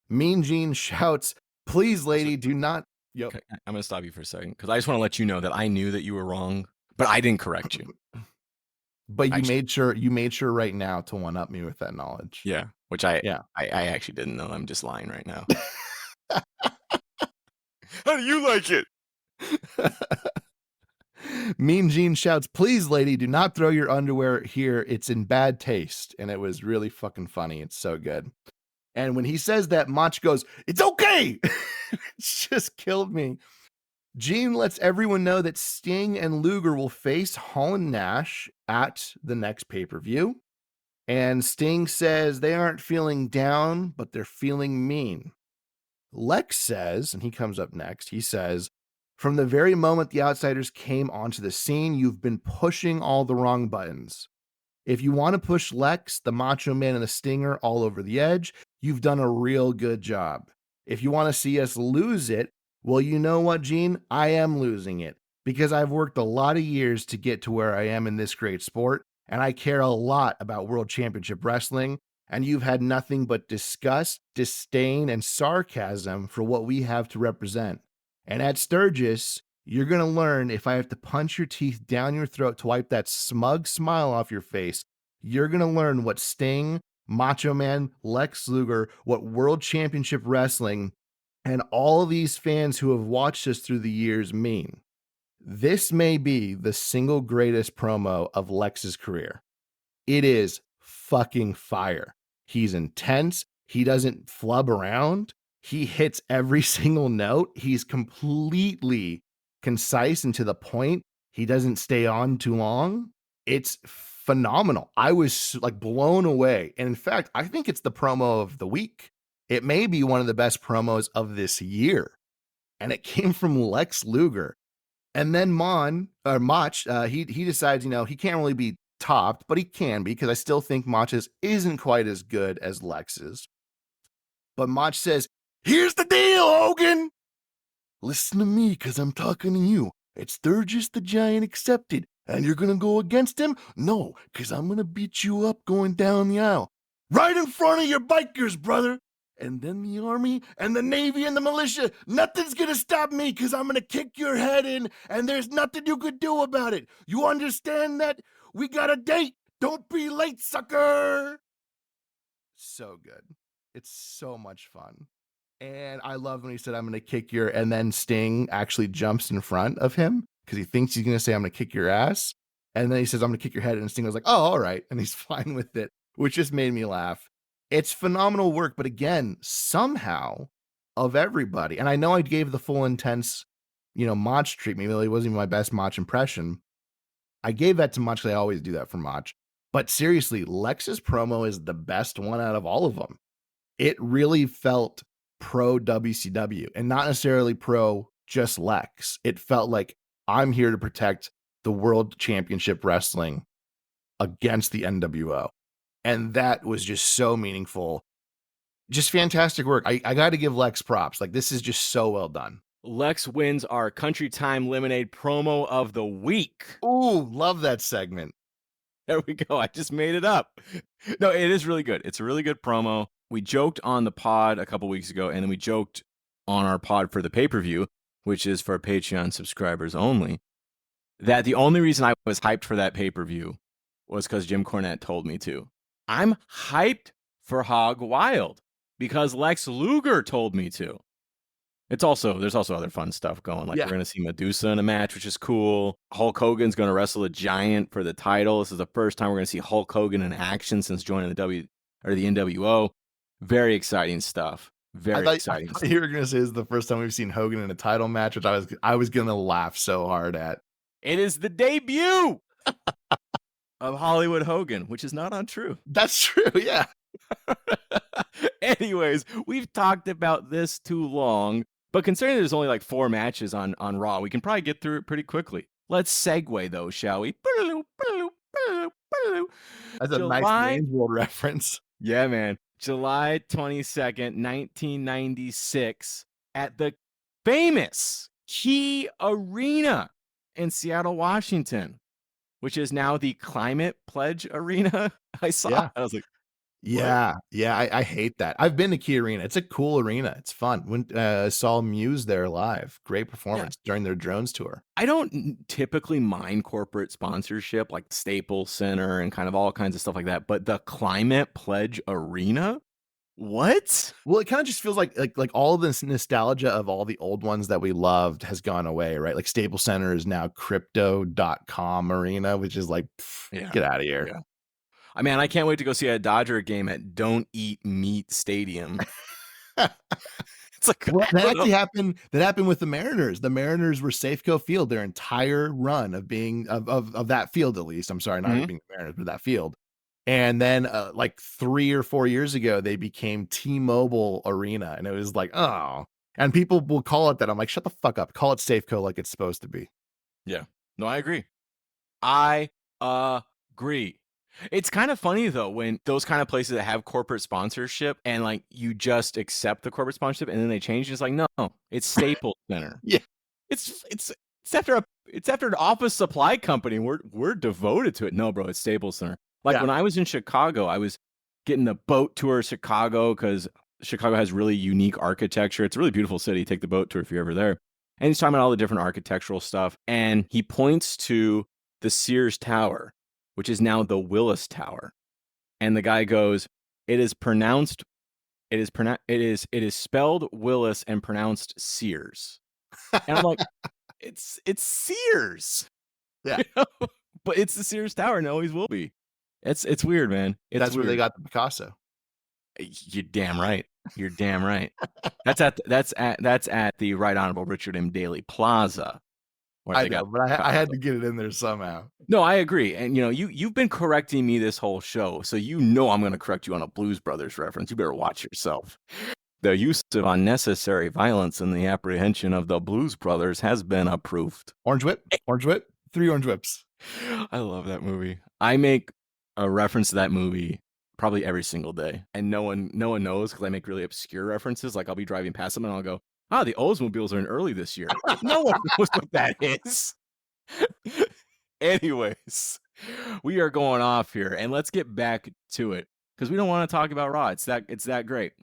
Mean Gene shouts, "Please, lady, do not..." Yep. Okay, I'm gonna stop you for a second because I just want to let you know that I knew that you were wrong, but I didn't correct you. But Actually, you made sure right now to one up me with that knowledge. yeah, which I Yeah. I actually didn't know. I'm just lying right now. How do you like it? Mean Gene shouts, "Please, lady, do not throw your underwear here. It's in bad taste." And it was really fucking funny. It's so good. And when he says that, Mach goes, "It's okay." It's just killed me. Gene lets everyone know that Sting and Luger will face Hall and Nash at the next pay-per-view. And Sting says they aren't feeling down, but they're feeling mean. Lex says, and he comes up next, he says, "From the very moment the outsiders came onto the scene, you've been pushing all the wrong buttons. If you want to push Lex, the Macho Man, and the Stinger all over the edge, you've done a real good job. If you want to see us lose it, well, you know what, Gene? I am losing it because I've worked a lot of years to get to where I am in this great sport, and I care a lot about World Championship Wrestling, and you've had nothing but disgust, disdain, and sarcasm for what we have to represent. And at Sturgis, you're going to learn if I have to punch your teeth down your throat to wipe that smug smile off your face, you're going to learn what Sting, Macho Man, Lex Luger, what World Championship Wrestling, and all of these fans who have watched us through the years mean." This may be the single greatest promo of Lex's career. It is fucking fire. He's intense. He doesn't flub around. He hits every single note. He's completely concise and to the point. He doesn't stay on too long. It's phenomenal. I was like blown away. And in fact, I think it's the promo of the week. It may be one of the best promos of this year. And it came from Lex Luger. And then Mach, he decides, he can't really be topped, but he can be because I still think Mach's isn't quite as good as Lex's. But Mach says, "Here's the deal, Hogan. Listen to me because I'm talking to you. It's Sturgis the Giant accepted, and you're going to go against him? No, because I'm going to beat you up going down the aisle. Right in front of your bikers, brother. And then the Army and the Navy and the militia. Nothing's going to stop me because I'm going to kick your head in, and there's nothing you could do about it. You understand that? We got a date. Don't be late, sucker." So good. It's so much fun. And I love when he said, "I'm going to kick your," and then Sting actually jumps in front of him because he thinks he's going to say, "I'm going to kick your ass." And then he says, "I'm going to kick your head." And Sting was like, "Oh, all right." And he's fine with it, which just made me laugh. It's phenomenal work. But again, somehow of everybody, and I know I gave the full intense, Mach treatment, even though he wasn't even my best Mach impression. I gave that to Mach 'cause I always do that for Mach. But seriously, Lex's promo is the best one out of all of them. It really felt pro WCW and not necessarily pro just Lex. It felt like I'm here to protect the World Championship Wrestling against the NWO. And that was just so meaningful. Just fantastic work. I got to give Lex props. Like, this is just so well done. Lex wins our Country Time Lemonade promo of the week. Ooh, love that segment. There we go. I just made it up. No, it is really good. It's a really good promo. We joked on the pod a couple weeks ago, and then we joked on our pod for the pay-per-view, which is for Patreon subscribers only, that the only reason I was hyped for that pay-per-view was because Jim Cornette told me to. I'm hyped for Hog Wild because Lex Luger told me to. There's also other fun stuff going. Like, we're going to see Medusa in a match, which is cool. Hulk Hogan's going to wrestle a giant for the title. This is the first time we're going to see Hulk Hogan in action since joining the NWO. Very exciting stuff. Very exciting. I thought you were going to say this is the first time we've seen Hogan in a title match, which I was going to laugh so hard at. It is the debut of Hollywood Hogan, which is not untrue. That's true, yeah. Anyways, we've talked about this too long, but considering there's only like 4 matches on Raw, we can probably get through it pretty quickly. Let's segue though, shall we? That's a nice Wayne's World reference. Yeah, man. July 22nd, 1996, at the famous Key Arena in Seattle, Washington, which is now the Climate Pledge Arena. I saw it. I was like, yeah, I hate that. I've been to Key Arena. It's a cool arena. It's fun. When saw Muse there live. Great performance during their drones tour. I don't typically mind corporate sponsorship like Staples Center and kind of all kinds of stuff like that, but the Climate Pledge Arena? What? Well, it kind of just feels like all this nostalgia of all the old ones that we loved has gone away, right? Like Staples Center is now crypto.com arena, which is like, get out of here. Yeah. I mean, I can't wait to go see a Dodger game at Don't Eat Meat Stadium. It's like, well, that actually happened. That happened with the Mariners. The Mariners were Safeco Field their entire run of being of that field, at least. I'm sorry, not being the Mariners, but that field. And then like 3 or 4 years ago, they became T-Mobile Arena. And it was like, oh. And people will call it that. I'm like, shut the fuck up. Call it Safeco like it's supposed to be. Yeah. No, I agree. I agree. It's kind of funny though when those kind of places that have corporate sponsorship and like you just accept the corporate sponsorship and then they change. It's like, no, it's Staples Center. Yeah, it's after an office supply company. We're devoted to it. No, bro, it's Staples Center. Like when I was in Chicago, I was getting the boat tour of Chicago because Chicago has really unique architecture. It's a really beautiful city. Take the boat tour if you're ever there. And he's talking about all the different architectural stuff. And he points to the Sears Tower, which is now the Willis Tower. And the guy goes, it is spelled Willis and pronounced Sears. And I'm like, it's Sears. Yeah. You know? But it's the Sears Tower and always will be. It's weird, man. That's where they got the Picasso. You're damn right. You're damn right. That's at the Right Honorable Richard M. Daley Plaza. I know, but I had to get it in there somehow. No, I agree. And, you know, you've been correcting me this whole show, so you know I'm going to correct you on a Blues Brothers reference. You better watch yourself. The use of unnecessary violence in the apprehension of the Blues Brothers has been approved. Orange Whip. 3 Orange Whips. I love that movie. I make a reference to that movie probably every single day, and no one knows because I make really obscure references. Like I'll be driving past them and I'll go, the Oldsmobiles are in early this year. No one knows what that is. Anyways, we are going off here, and let's get back to it because we don't want to talk about Raw. It's that great.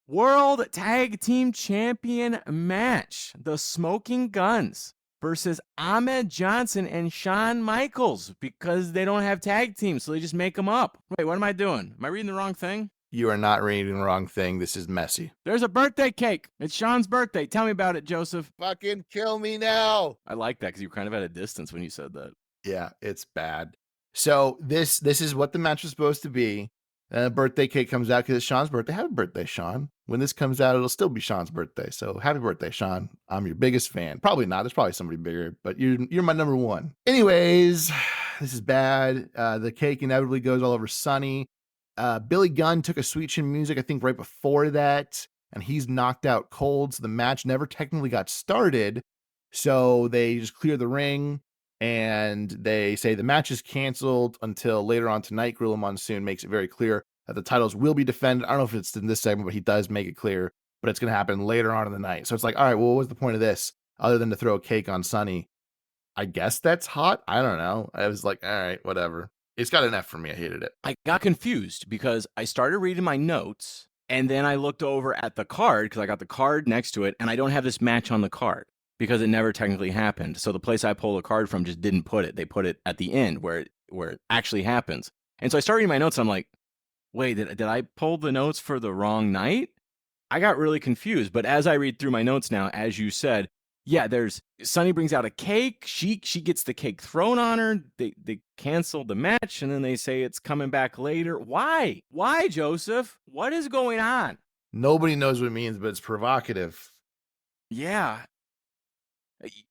World Tag Team Champion match: the Smoking Guns versus Ahmed Johnson and Shawn Michaels, because they don't have tag teams, so they just make them up. Wait, what am I doing? Am I reading the wrong thing? You are not reading the wrong thing. This is messy. There's a birthday cake. It's Shawn's birthday. Tell me about it, Joseph. Fucking kill me now. I like that because you were kind of at a distance when you said that. Yeah, it's bad. So this is what the match was supposed to be. Birthday cake comes out because it's Sean's birthday. Happy birthday, Sean. When this comes out, it'll still be Sean's birthday. So happy birthday, Sean. I'm your biggest fan. Probably not. There's probably somebody bigger, but you're my number one. Anyways, this is bad. The cake inevitably goes all over Sunny. Billy Gunn took a Sweet Chin Music, I think, right before that, and he's knocked out cold. So the match never technically got started. So they just clear the ring and they say the match is canceled until later on tonight. Gorilla Monsoon makes it very clear that the titles will be defended. I don't know if it's in this segment, but he does make it clear, but it's going to happen later on in the night. So it's like, all right, well, what was the point of this other than to throw a cake on Sunny? I guess that's hot. I don't know. I was like, all right, whatever. It's got an F for me. I hated it. I got confused because I started reading my notes and then I looked over at the card because I got the card next to it and I don't have this match on the card because it never technically happened. So the place I pulled the card from just didn't put it. They put it at the end where it actually happens. And so I started reading my notes and I'm like, wait, did I pull the notes for the wrong night? I got really confused. But as I read through my notes now, as you said, yeah, there's Sunny brings out a cake. She gets the cake thrown on her. They cancel the match and then they say it's coming back later. Why? Why, Joseph? What is going on? Nobody knows what it means, but it's provocative. Yeah.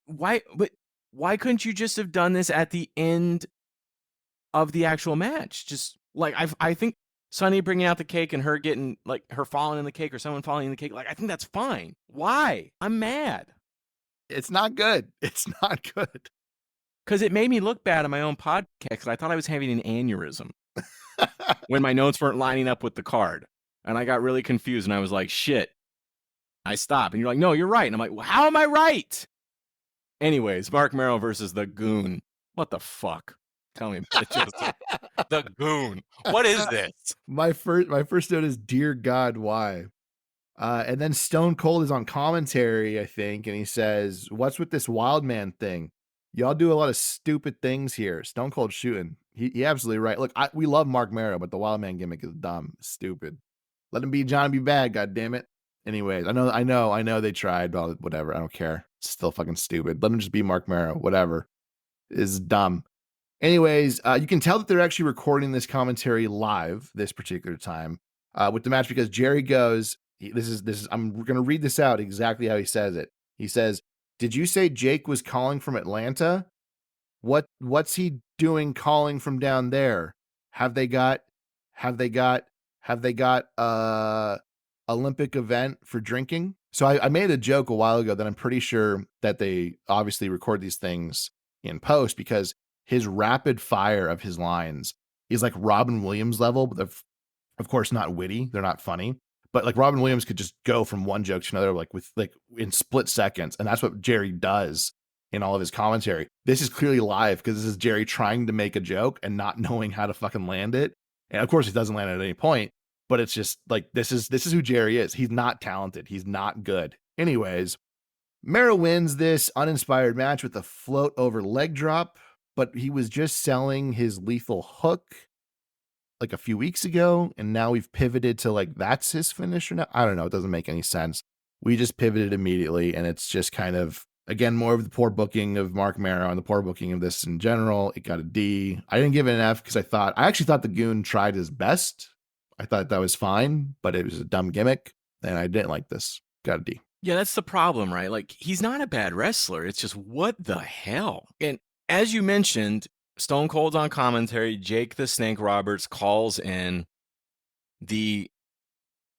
Why? But why couldn't you just have done this at the end of the actual match? Just like I think Sunny bringing out the cake and her getting like her falling in the cake or someone falling in the cake. Like I think that's fine. Why? I'm mad. It's not good. It's not good. Because it made me look bad on my own podcast because I thought I was having an aneurysm when my notes weren't lining up with the card. And I got really confused and I was like, shit. I stopped. And you're like, no, you're right. And I'm like, well, how am I right? Anyways, Mark Merrow versus the Goon. What the fuck? Tell me, the Goon. What is this? My first note is, dear God, why? And then Stone Cold is on commentary, I think, and he says, "What's with this wild man thing? Y'all do a lot of stupid things here." Stone Cold shooting. He absolutely right. Look, we love Mark Merrow, but the wild man gimmick is dumb, stupid. Let him be John, be bad. God damn it. Anyways, I know they tried, but whatever. I don't care. It's still fucking stupid. Let him just be Mark Merrow. Whatever. Is dumb. Anyways, you can tell that they're actually recording this commentary live this particular time with the match because Jerry goes, this is I'm going to read this out exactly how he says it. He says, "Did you say Jake was calling from Atlanta? What's he doing calling from down there? Have they got Olympic event for drinking?" So I made a joke a while ago that I'm pretty sure that they obviously record these things in post because his rapid fire of his lines is like Robin Williams level, but of course not witty. They're not funny, but like Robin Williams could just go from one joke to another, like with like in split seconds. And that's what Jerry does in all of his commentary. This is clearly live because this is Jerry trying to make a joke and not knowing how to fucking land it. And of course he doesn't land it at any point, but it's just like, this is who Jerry is. He's not talented. He's not good. Anyways, Merrow wins this uninspired match with a float over leg drop, but he was just selling his lethal hook like a few weeks ago, and now we've pivoted to like that's his finisher now. I don't know. It doesn't make any sense. We just pivoted immediately, and it's just kind of, again, more of the poor booking of Mark Merrow and the poor booking of this in general. It got a D. I didn't give it an F because I actually thought the Goon tried his best. I thought that was fine, but it was a dumb gimmick, and I didn't like this. Got a D. Yeah, that's the problem, right? Like, he's not a bad wrestler. It's just, what the hell? And as you mentioned, Stone Cold's on commentary. Jake the Snake Roberts calls in. The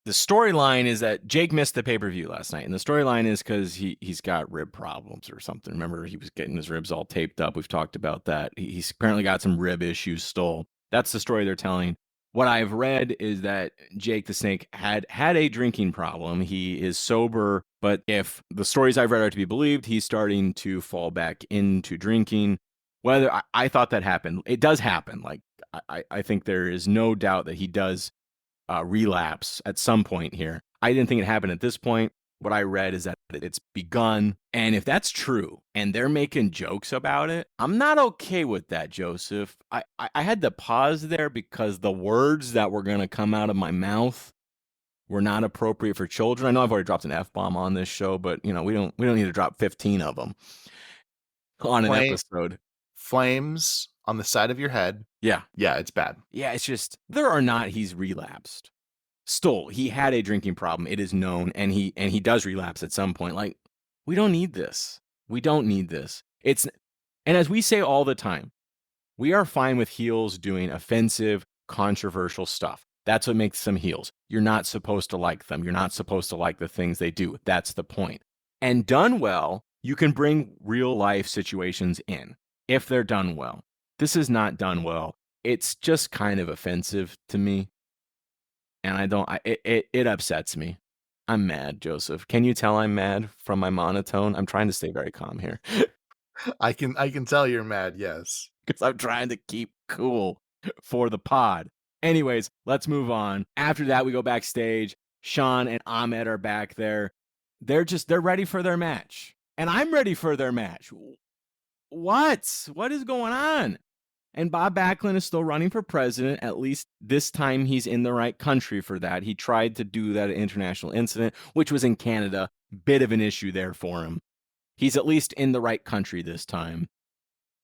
storyline is that Jake missed the pay-per-view last night. And the storyline is because he's got rib problems or something. Remember, he was getting his ribs all taped up. We've talked about that. He's apparently got some rib issues still. That's the story they're telling. What I've read is that Jake the Snake had a drinking problem. He is sober, but if the stories I've read are to be believed, he's starting to fall back into drinking. Whether I thought that happened, it does happen. Like I think there is no doubt that he does relapse at some point here. I didn't think it happened at this point. What I read is that it's begun. And if that's true and they're making jokes about it, I'm not okay with that, Joseph. I had to pause there because the words that were going to come out of my mouth were not appropriate for children. I know I've already dropped an F-bomb on this show, but you know, we don't need to drop 15 of them on an episode. Flames on the side of your head. Yeah. Yeah, it's bad. Yeah, it's just whether or not he's relapsed. Still, he had a drinking problem. It is known, and he does relapse at some point. Like, we don't need this. We don't need this. And as we say all the time, we are fine with heels doing offensive, controversial stuff. That's what makes them heels. You're not supposed to like them. You're not supposed to like the things they do. That's the point. And done well, you can bring real life situations in if they're done well. This is not done well. It's just kind of offensive to me. And it upsets me. I'm mad, Joseph. Can you tell I'm mad from my monotone? I'm trying to stay very calm here I can tell you're mad, yes. because I'm trying to keep cool for the pod. Anyways, let's move on. After that, we go backstage. Sean and Ahmed are back there. They're ready for their match. And I'm ready for their match. What is going on? And Bob Backlund is still running for president. At least this time he's in the right country for that. He tried to do that at International Incident, which was in Canada. Bit of an issue there for him. He's at least in the right country this time.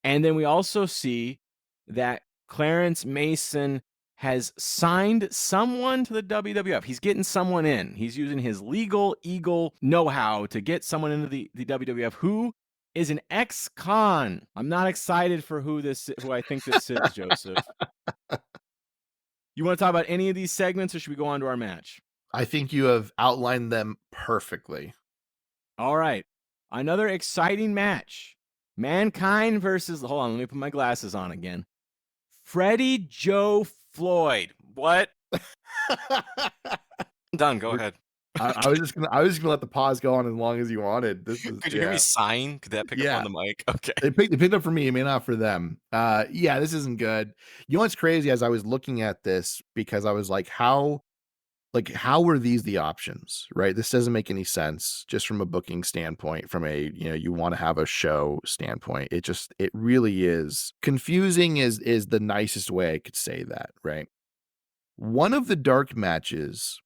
And then we also see that Clarence Mason has signed someone to the WWF. He's getting someone in. He's using his legal eagle know-how to get someone into the WWF who is an ex-con. I'm not excited for who I think this is, Joseph. You want to talk about any of these segments, or should we go on to our match? I think you have outlined them perfectly. All right. Another exciting match. Mankind versus, hold on, let me put my glasses on again. Freddie Joe Floyd. What? Done. Go ahead. I was just gonna let the pause go on as long as you wanted. Could you hear me sign? Could that pick up on the mic? Okay. It picked up for me, it may not for them. Yeah, this isn't good. You know what's crazy? As I was looking at this, because I was like, how were these the options, right? This doesn't make any sense just from a booking standpoint, from a, you want to have a show standpoint. It really is confusing is the nicest way I could say that, right? One of the dark matches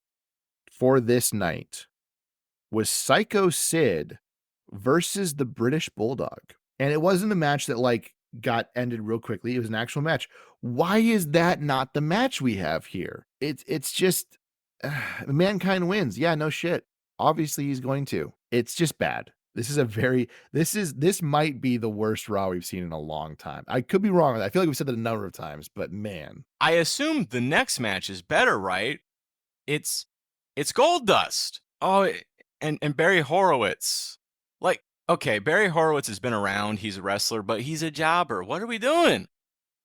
for this night was Psycho Sid versus the British Bulldog. And it wasn't a match that got ended real quickly. It was an actual match. Why is that not the match we have here? It's just Mankind wins. Yeah, no shit. Obviously he's going to. It's just bad. This might be the worst Raw we've seen in a long time. I could be wrong. I feel like we've said that a number of times, but man. I assume the next match is better, right? It's Gold Dust. Oh, and Barry Horowitz. Okay, Barry Horowitz has been around. He's a wrestler, but he's a jobber. What are we doing?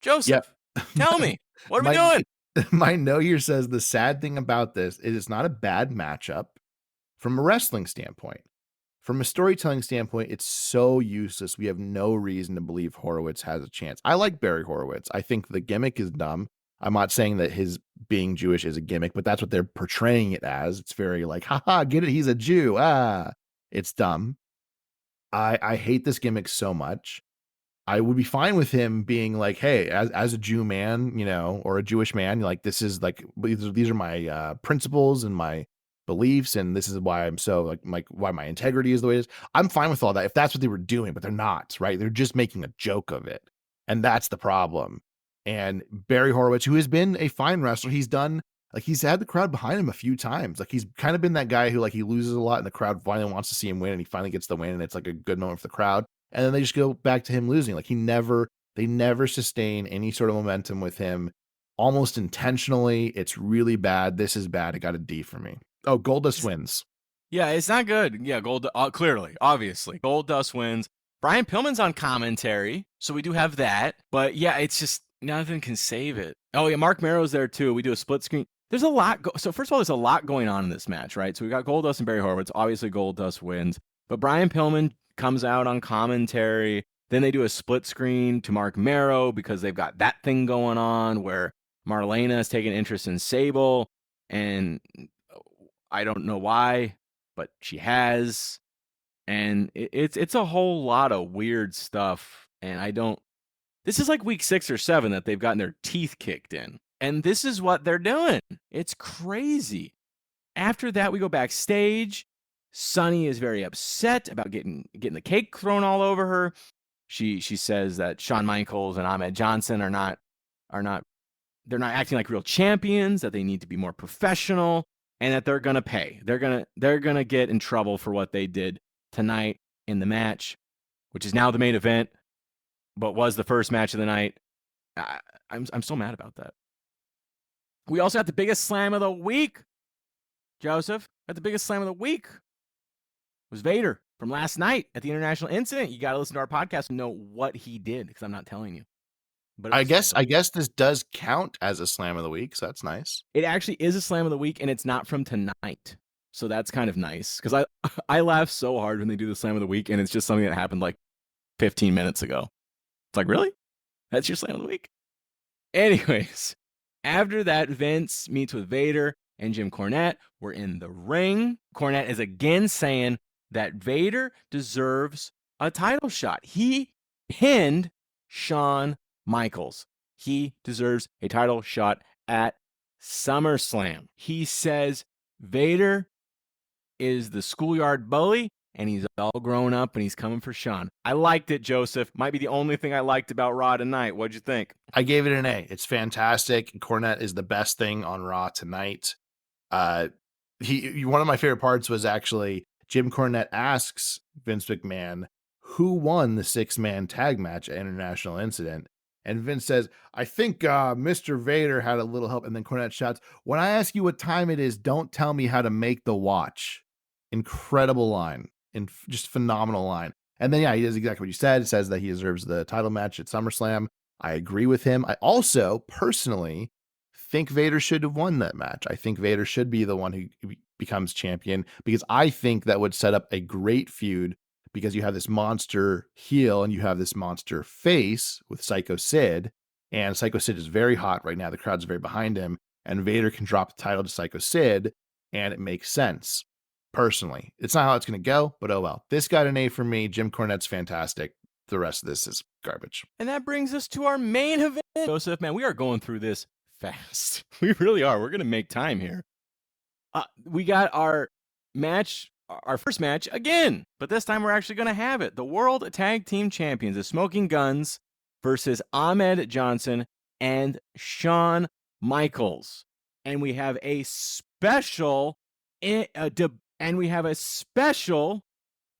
Joseph, tell me. What are we doing? My note here says the sad thing about this is it's not a bad matchup from a wrestling standpoint. From a storytelling standpoint, it's so useless. We have no reason to believe Horowitz has a chance. I like Barry Horowitz. I think the gimmick is dumb. I'm not saying that his being Jewish is a gimmick, but that's what they're portraying it as. It's very like, haha, get it? He's a Jew. It's dumb. I hate this gimmick so much. I would be fine with him being like, hey, as a Jew man, or a Jewish man, these are my principles and my beliefs, and this is why I'm so why my integrity is the way it is. I'm fine with all that if that's what they were doing, but they're not, right? They're just making a joke of it. And that's the problem. And Barry Horowitz, who has been a fine wrestler, he's had the crowd behind him a few times. He's kind of been that guy who he loses a lot and the crowd finally wants to see him win, and he finally gets the win, and it's a good moment for the crowd. And then they just go back to him losing. They never sustain any sort of momentum with him, almost intentionally. It's really bad. This is bad. It got a D for me. Oh, Goldust wins. Yeah, it's not good. Yeah, clearly, obviously. Goldust wins. Brian Pillman's on commentary, so we do have that. But yeah, it's just nothing can save it. Oh yeah, Mark Merrow's there too. We do a split screen. There's a lot. So first of all, there's a lot going on in this match, right? So we got Goldust and Barry Horowitz. Obviously, Goldust wins. But Brian Pillman comes out on commentary. Then they do a split screen to Mark Merrow because they've got that thing going on where Marlena has taken interest in Sable, and I don't know why, but she has. And it's a whole lot of weird stuff. And this is like week 6 or 7 that they've gotten their teeth kicked in. And this is what they're doing. It's crazy. After that, we go backstage. Sunny is very upset about getting the cake thrown all over her. She says that Shawn Michaels and Ahmed Johnson are not they're not acting like real champions, that they need to be more professional, and that they're gonna pay. They're gonna get in trouble for what they did tonight in the match, which is now the main event, but was the first match of the night. I'm so mad about that. We also got the biggest slam of the week, Joseph. At the biggest slam of the week was Vader from last night at the International Incident. You got to listen to our podcast and know what he did, because I'm not telling you. But I guess this does count as a slam of the week, so that's nice. It actually is a slam of the week, and it's not from tonight, so that's kind of nice. Because I laugh so hard when they do the slam of the week, and it's just something that happened like 15 minutes ago. It's like, really? That's your slam of the week? Anyways, after that, Vince meets with Vader and Jim Cornette. We're in the ring. Cornette is again saying that Vader deserves a title shot. He pinned Shawn Michaels. He deserves a title shot at SummerSlam. He says Vader is the schoolyard bully, and he's all grown up, and he's coming for Shawn. I liked it, Joseph. Might be the only thing I liked about Raw tonight. What'd you think? I gave it an A. It's fantastic. Cornette is the best thing on Raw tonight. One of my favorite parts was actually Jim Cornette asks Vince McMahon who won the 6-man tag match at International Incident. And Vince says, I think Mr. Vader had a little help. And then Cornette shouts, when I ask you what time it is, don't tell me how to make the watch. Incredible line. And just phenomenal line. And then, yeah, he does exactly what you said. It says that he deserves the title match at SummerSlam. I agree with him. I also personally think Vader should have won that match. I think Vader should be the one who becomes champion, because I think that would set up a great feud, because you have this monster heel and you have this monster face with Psycho Sid, and Psycho Sid is very hot right now. The crowd's very behind him, and Vader can drop the title to Psycho Sid, and it makes sense. Personally, it's not how it's going to go, but oh well. This got an A for me. Jim Cornette's fantastic. The rest of this is garbage. And that brings us to our main event. Joseph, man, we are going through this fast. We really are. We're going to make time here. We got our match, our first match again, but this time we're actually going to have it. The World Tag Team Champions, the Smoking Guns versus Ahmed Johnson and Shawn Michaels. And we have a special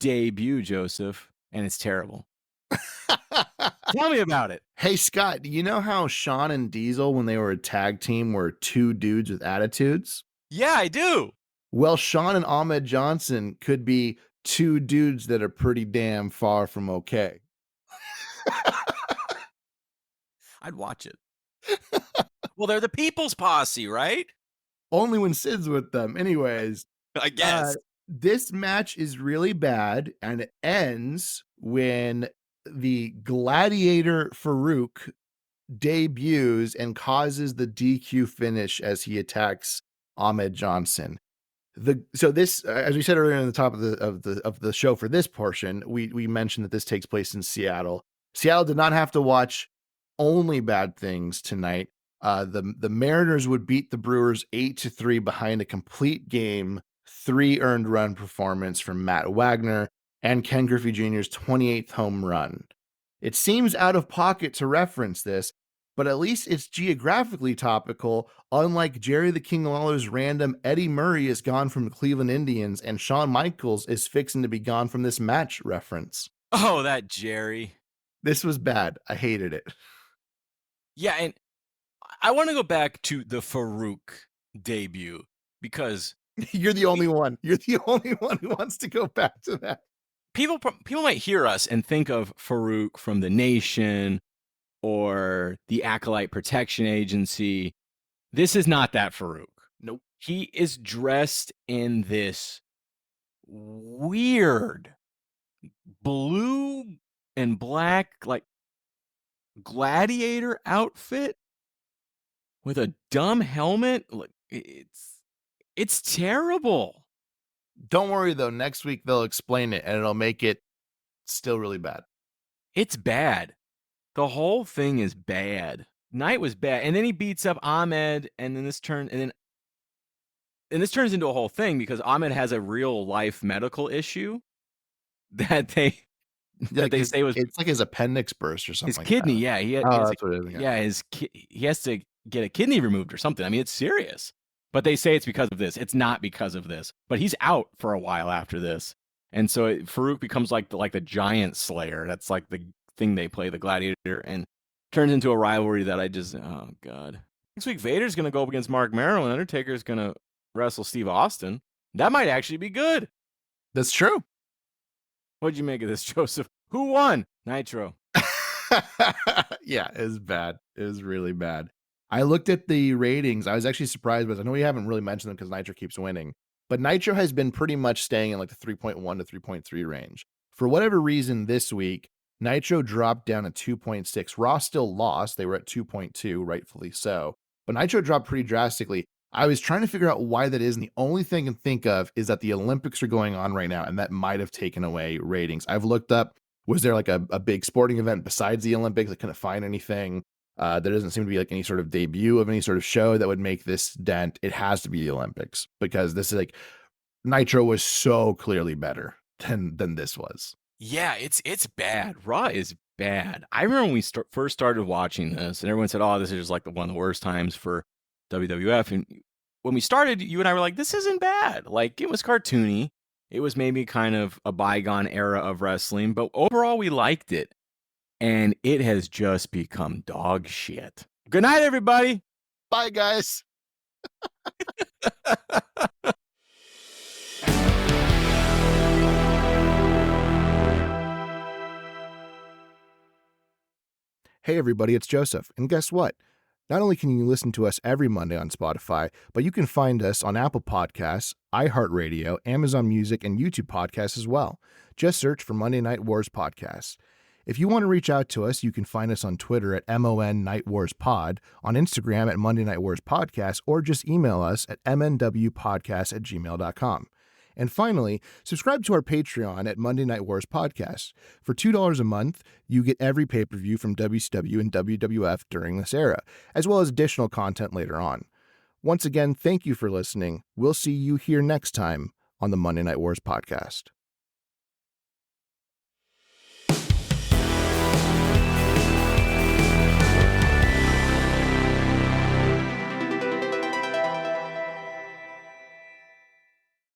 debut, Joseph, and it's terrible. Tell me about it. Hey, Scott, do you know how Shawn and Diesel, when they were a tag team, were two dudes with attitudes? Yeah, I do. Well, Shawn and Ahmed Johnson could be two dudes that are pretty damn far from okay. I'd watch it. Well, they're the People's Posse, right? Only when Sid's with them. Anyways, I guess. This match is really bad, and it ends when the Gladiator Farouk debuts and causes the DQ finish as he attacks Ahmed Johnson. So this, as we said earlier in the top of the show for this portion, we mentioned that this takes place in Seattle. Seattle did not have to watch only bad things tonight. The Mariners would beat the Brewers 8-3 behind a complete game, 3 earned run performance from Matt Wagner and Ken Griffey Jr.'s 28th home run. It seems out of pocket to reference this, but at least it's geographically topical, unlike Jerry the King Lawler's random Eddie Murray is gone from the Cleveland Indians and Shawn Michaels is fixing to be gone from this match reference. Oh, that Jerry. This was bad. I hated it. Yeah, and I want to go back to the Farouk debut, because you're the only one. You're the only one who wants to go back to that. People might hear us and think of Farouk from The Nation or the Acolyte Protection Agency. This is not that Farouk. Nope. He is dressed in this weird blue and black, like, gladiator outfit with a dumb helmet. It's terrible. Don't worry, though. Next week, they'll explain it, and it'll make it still really bad. It's bad. The whole thing is bad. Night was bad. And then he beats up Ahmed, and then this turns into a whole thing, because Ahmed has a real life medical issue that Yeah, that they say was it's like his appendix burst or something his like kidney. that. Yeah, Oh, that's what it is. yeah, he has to get a kidney removed or something. I mean, it's serious. But they say it's because of this. It's not because of this. But he's out for a while after this, and so Farouk becomes like the giant slayer. That's like the thing they play, the gladiator, and turns into a rivalry that I just oh god. Next week, Vader's gonna go up against Mark Merrill, and Undertaker's gonna wrestle Steve Austin. That might actually be good. That's true. What'd you make of this, Joseph? Who won? Nitro. Yeah, it was bad. It was really bad. I looked at the ratings. I was actually surprised, but I know we haven't really mentioned them because Nitro keeps winning. But Nitro has been pretty much staying in like the 3.1 to 3.3 range. For whatever reason, this week, Nitro dropped down to 2.6. Raw still lost. They were at 2.2, rightfully so. But Nitro dropped pretty drastically. I was trying to figure out why that is, and the only thing I can think of is that the Olympics are going on right now, and that might have taken away ratings. I've looked up, was there like a big sporting event besides the Olympics? I couldn't find anything. There doesn't seem to be like any sort of debut of any sort of show that would make this dent. It has to be the Olympics because this is like Nitro was so clearly better than this was. Yeah, it's bad. Raw is bad. I remember when we first started watching this, and everyone said, "Oh, this is just like one of the worst times for WWF." And when we started, you and I were like, "This isn't bad." Like it was cartoony. It was maybe kind of a bygone era of wrestling, but overall we liked it. And it has just become dog shit. Good night, everybody. Bye, guys. Hey, everybody, it's Joseph. And guess what? Not only can you listen to us every Monday on Spotify, but you can find us on Apple Podcasts, iHeartRadio, Amazon Music, and YouTube Podcasts as well. Just search for Monday Night Wars Podcast. If you want to reach out to us, you can find us on Twitter at MON Night Wars Pod, on Instagram at Monday Night Wars Podcast, or just email us at mnwpodcast@gmail.com. And finally, subscribe to our Patreon at Monday Night Wars Podcast. For $2 a month, you get every pay-per-view from WCW and WWF during this era, as well as additional content later on. Once again, thank you for listening. We'll see you here next time on the Monday Night Wars Podcast.